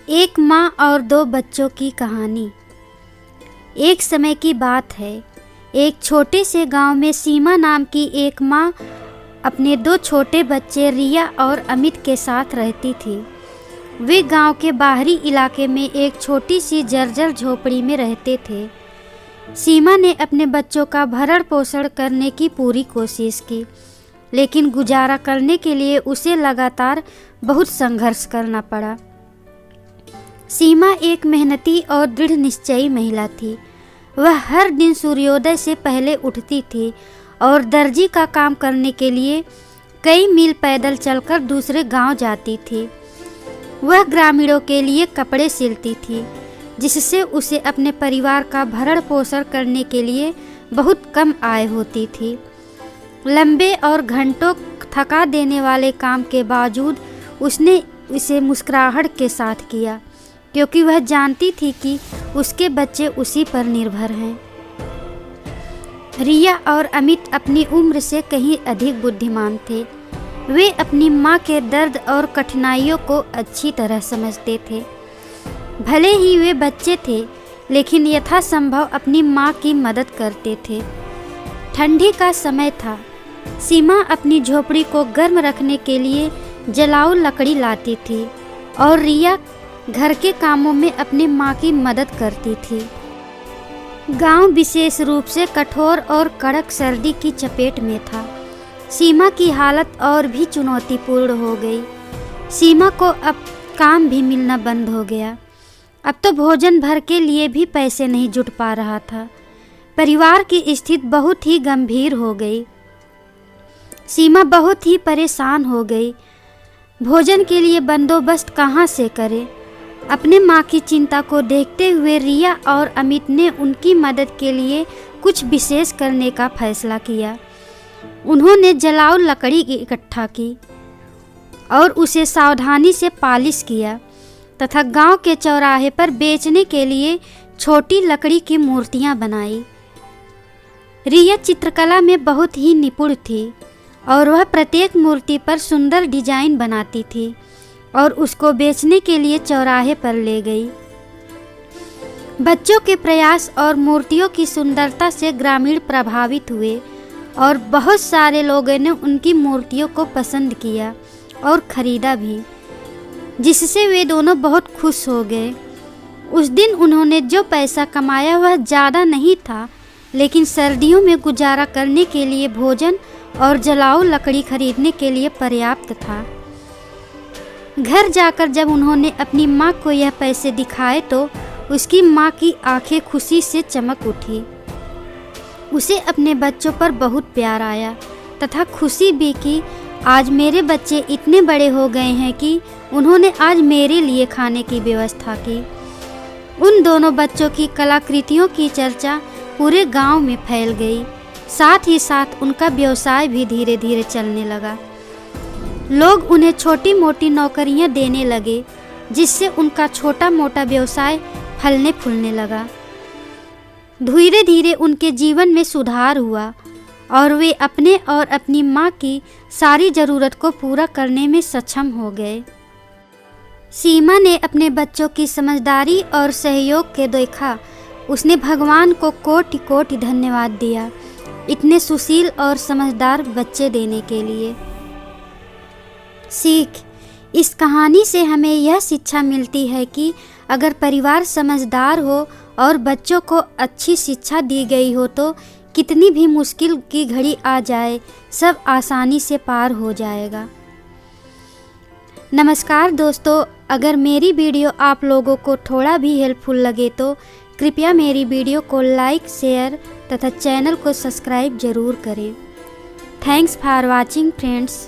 एक माँ और दो बच्चों की कहानी। एक समय की बात है, एक छोटे से गांव में सीमा नाम की एक माँ अपने दो छोटे बच्चे रिया और अमित के साथ रहती थी। वे गांव के बाहरी इलाके में एक छोटी सी जर्जर झोपड़ी में रहते थे। सीमा ने अपने बच्चों का भरण पोषण करने की पूरी कोशिश की, लेकिन गुजारा करने के लिए उसे लगातार बहुत संघर्ष करना पड़ा। सीमा एक मेहनती और दृढ़ निश्चयी महिला थी। वह हर दिन सूर्योदय से पहले उठती थी और दर्जी का काम करने के लिए कई मील पैदल चलकर दूसरे गांव जाती थी। वह ग्रामीणों के लिए कपड़े सिलती थी, जिससे उसे अपने परिवार का भरण पोषण करने के लिए बहुत कम आय होती थी। लंबे और घंटों थका देने वाले काम के बावजूद उसने इसे मुस्कुराहट के साथ किया, क्योंकि वह जानती थी कि उसके बच्चे उसी पर निर्भर हैं। रिया और अमित अपनी उम्र से कहीं अधिक बुद्धिमान थे। वे अपनी माँ के दर्द और कठिनाइयों को अच्छी तरह समझते थे। भले ही वे बच्चे थे, लेकिन यथासंभव अपनी माँ की मदद करते थे। ठंडी का समय था। सीमा अपनी झोपड़ी को गर्म रखने के लिए जलाऊ लकड़ी लाती थी और रिया घर के कामों में अपनी माँ की मदद करती थी। गांव विशेष रूप से कठोर और कड़क सर्दी की चपेट में था। सीमा की हालत और भी चुनौतीपूर्ण हो गई। सीमा को अब काम भी मिलना बंद हो गया। अब तो भोजन भर के लिए भी पैसे नहीं जुट पा रहा था। परिवार की स्थिति बहुत ही गंभीर हो गई। सीमा बहुत ही परेशान हो गई। भोजन के लिए बंदोबस्त कहाँ से करे? अपने माँ की चिंता को देखते हुए रिया और अमित ने उनकी मदद के लिए कुछ विशेष करने का फैसला किया। उन्होंने जलाऊ लकड़ी इकट्ठा की और उसे सावधानी से पॉलिश किया तथा गांव के चौराहे पर बेचने के लिए छोटी लकड़ी की मूर्तियां बनाई। रिया चित्रकला में बहुत ही निपुण थी और वह प्रत्येक मूर्ति पर सुंदर डिजाइन बनाती थी और उसको बेचने के लिए चौराहे पर ले गई। बच्चों के प्रयास और मूर्तियों की सुंदरता से ग्रामीण प्रभावित हुए और बहुत सारे लोगों ने उनकी मूर्तियों को पसंद किया और खरीदा भी, जिससे वे दोनों बहुत खुश हो गए। उस दिन उन्होंने जो पैसा कमाया वह ज़्यादा नहीं था, लेकिन सर्दियों में गुजारा करने के लिए भोजन और जलाऊ लकड़ी खरीदने के लिए पर्याप्त था। घर जाकर जब उन्होंने अपनी माँ को यह पैसे दिखाए तो उसकी माँ की आंखें खुशी से चमक उठी। उसे अपने बच्चों पर बहुत प्यार आया तथा खुशी भी कि आज मेरे बच्चे इतने बड़े हो गए हैं कि उन्होंने आज मेरे लिए खाने की व्यवस्था की। उन दोनों बच्चों की कलाकृतियों की चर्चा पूरे गांव में फैल गई। साथ ही साथ उनका व्यवसाय भी धीरे धीरे चलने लगा। लोग उन्हें छोटी मोटी नौकरियां देने लगे, जिससे उनका छोटा मोटा व्यवसाय फलने फूलने लगा। धीरे धीरे उनके जीवन में सुधार हुआ और वे अपने और अपनी माँ की सारी ज़रूरत को पूरा करने में सक्षम हो गए। सीमा ने अपने बच्चों की समझदारी और सहयोग के देखा। उसने भगवान को कोटि कोटि धन्यवाद दिया इतने सुशील और समझदार बच्चे देने के लिए। सीख: इस कहानी से हमें यह शिक्षा मिलती है कि अगर परिवार समझदार हो और बच्चों को अच्छी शिक्षा दी गई हो तो कितनी भी मुश्किल की घड़ी आ जाए, सब आसानी से पार हो जाएगा। नमस्कार दोस्तों, अगर मेरी वीडियो आप लोगों को थोड़ा भी हेल्पफुल लगे तो कृपया मेरी वीडियो को लाइक, शेयर तथा चैनल को सब्सक्राइब जरूर करें। Thanks for watching friends.